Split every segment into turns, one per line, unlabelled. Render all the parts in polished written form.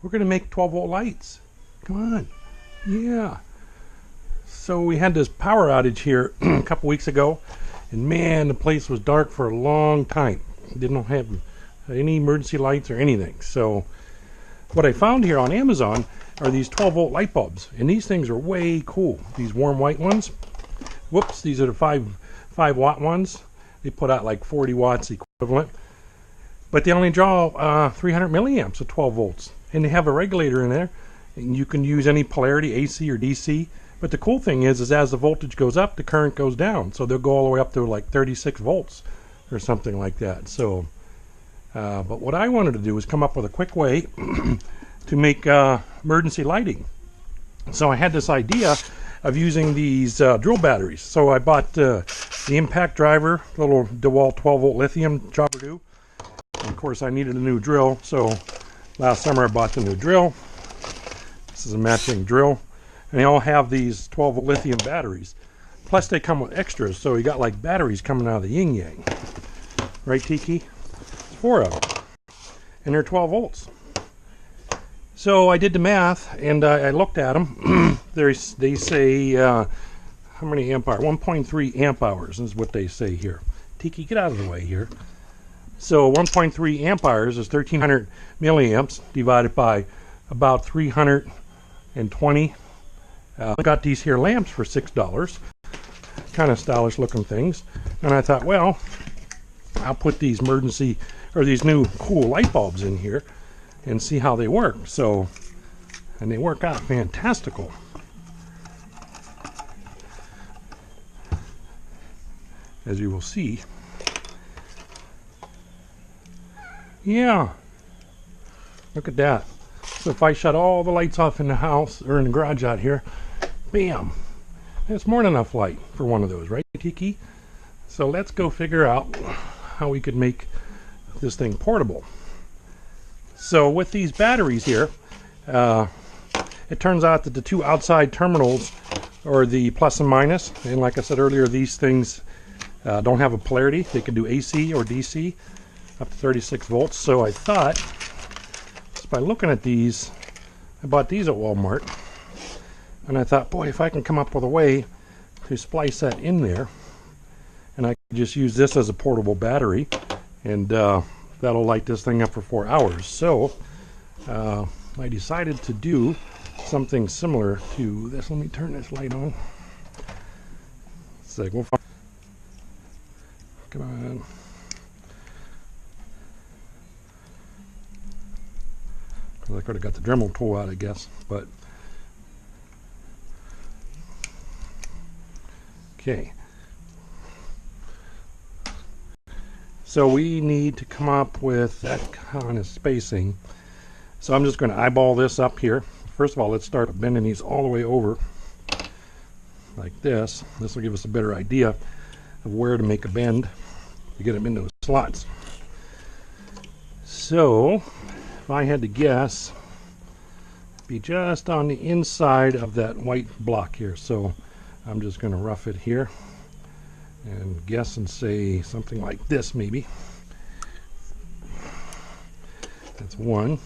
we're going to make 12-volt lights. Come on. Yeah. So we had this power outage here a couple weeks ago, and man, the place was dark for a long time. Didn't have any emergency lights or anything. So what I found here on Amazon are these 12-volt light bulbs, and these things are way cool. These warm white ones. Whoops, these are the 5 watt ones. They put out like 40 watts equivalent, but they only draw 300 milliamps at 12 volts, and they have a regulator in there, and you can use any polarity, AC or DC. But the cool thing is as the voltage goes up, the current goes down, so they'll go all the way up to like 36 volts or something like that. So but what I wanted to do was come up with a quick way to make emergency lighting. So I had this idea of using these drill batteries. So I bought the impact driver, little DeWalt 12-volt lithium jobber-do. And of course I needed a new drill, so last summer I bought the new drill. This is a matching drill. And they all have these 12-volt lithium batteries. Plus they come with extras, so you got like batteries coming out of the yin-yang. Right, Tiki? 4 of them. And they're 12 volts. So I did the math, and I looked at them. They say, how many amp hours? 1.3 amp hours is what they say here. Tiki, get out of the way here. So 1.3 amp hours is 1,300 milliamps divided by about 320. I got these here lamps for $6. Kind of stylish looking things. And I thought, well, I'll put these these new cool light bulbs in here and see how they work. So, and they work out fantastical. As you will see. Yeah. Look at that. So if I shut all the lights off in the house or in the garage out here, bam. That's more than enough light for one of those, right, Tiki? So let's go figure out how we could make this thing portable. So with these batteries here, it turns out that the 2 outside terminals are the plus and minus, and like I said earlier, these things don't have a polarity. They can do AC or DC up to 36 volts. So I thought, just by looking at these, I bought these at Walmart, and I thought, boy, if I can come up with a way to splice that in there, and I can just use this as a portable battery, and that'll light this thing up for 4 hours. So I decided to do something similar to this. Let me turn this light on. Come on. I could have got the Dremel tool out, I guess, but okay. So we need to come up with that kind of spacing. So I'm just going to eyeball this up here. First of all, let's start bending these all the way over like this. This will give us a better idea of where to make a bend to get them in those slots. So if I had to guess, it'd be just on the inside of that white block here. So I'm just going to rough it here and guess and say something like this, maybe. That's one.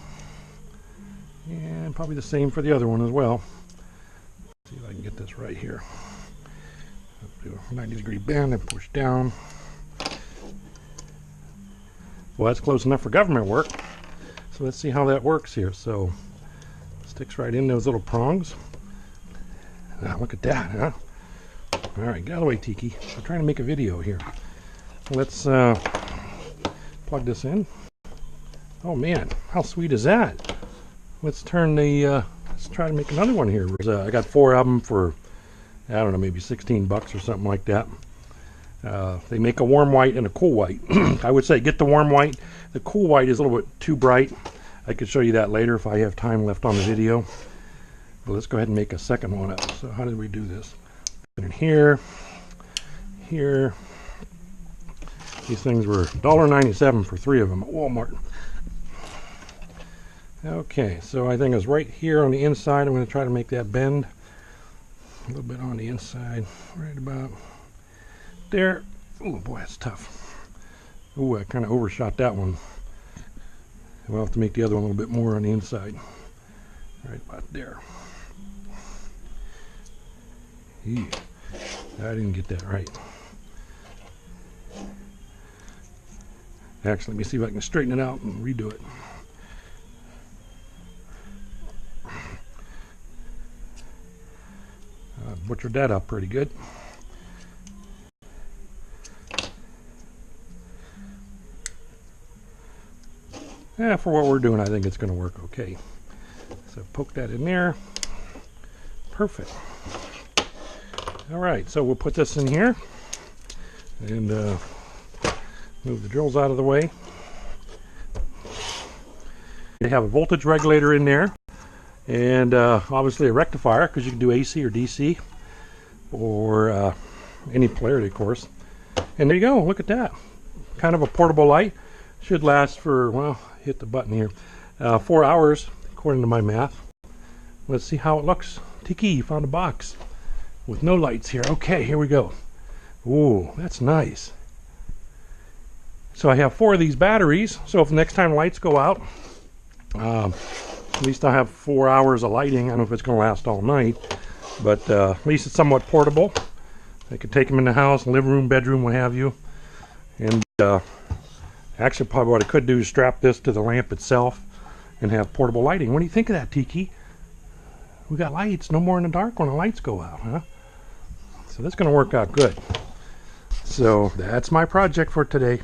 And probably the same for the other one as well. Let's see if I can get this right here. Do a 90-degree bend and push down. Well, that's close enough for government work. So let's see how that works here. So it sticks right in those little prongs. Now look at that, huh? All right, get out of the way, Tiki. I'm trying to make a video here. Let's plug this in. Oh man, how sweet is that? Let's turn the. Let's try to make another one here. I got 4 of them for, I don't know, maybe 16 bucks or something like that. They make a warm white and a cool white. I would say get the warm white. The cool white is a little bit too bright. I could show you that later if I have time left on the video. But let's go ahead and make a second one up. So how did we do this? In here, here. These things were $1.97 for 3 of them at Walmart. Okay, so I think it's right here on the inside. I'm going to try to make that bend a little bit on the inside, right about there. Oh boy, that's tough. Oh, I kind of overshot that one. We'll have to make the other one a little bit more on the inside. Right about there. Yeah, I didn't get that right. Actually, let me see if I can straighten it out and redo it. Butchered that up pretty good. Yeah, for what we're doing, I think it's going to work okay. So poke that in there. Perfect. All right, so we'll put this in here and move the drills out of the way. You have a voltage regulator in there, and obviously a rectifier, because you can do AC or DC, or any polarity, of course. And there you go, look at that. Kind of a portable light. Should last for, well, hit the button here, 4 hours, according to my math. Let's see how it looks. Tiki, you found a box with no lights here. Okay, here we go. Ooh, that's nice. So I have 4 of these batteries, so if next time lights go out, at least I have 4 hours of lighting. I don't know if it's going to last all night, but at least it's somewhat portable. I could take them in the house, living room, bedroom, what have you. And actually, probably what I could do is strap this to the lamp itself and have portable lighting. What do you think of that, Tiki? We got lights, no more in the dark when the lights go out, huh? So that's going to work out good. So that's my project for today.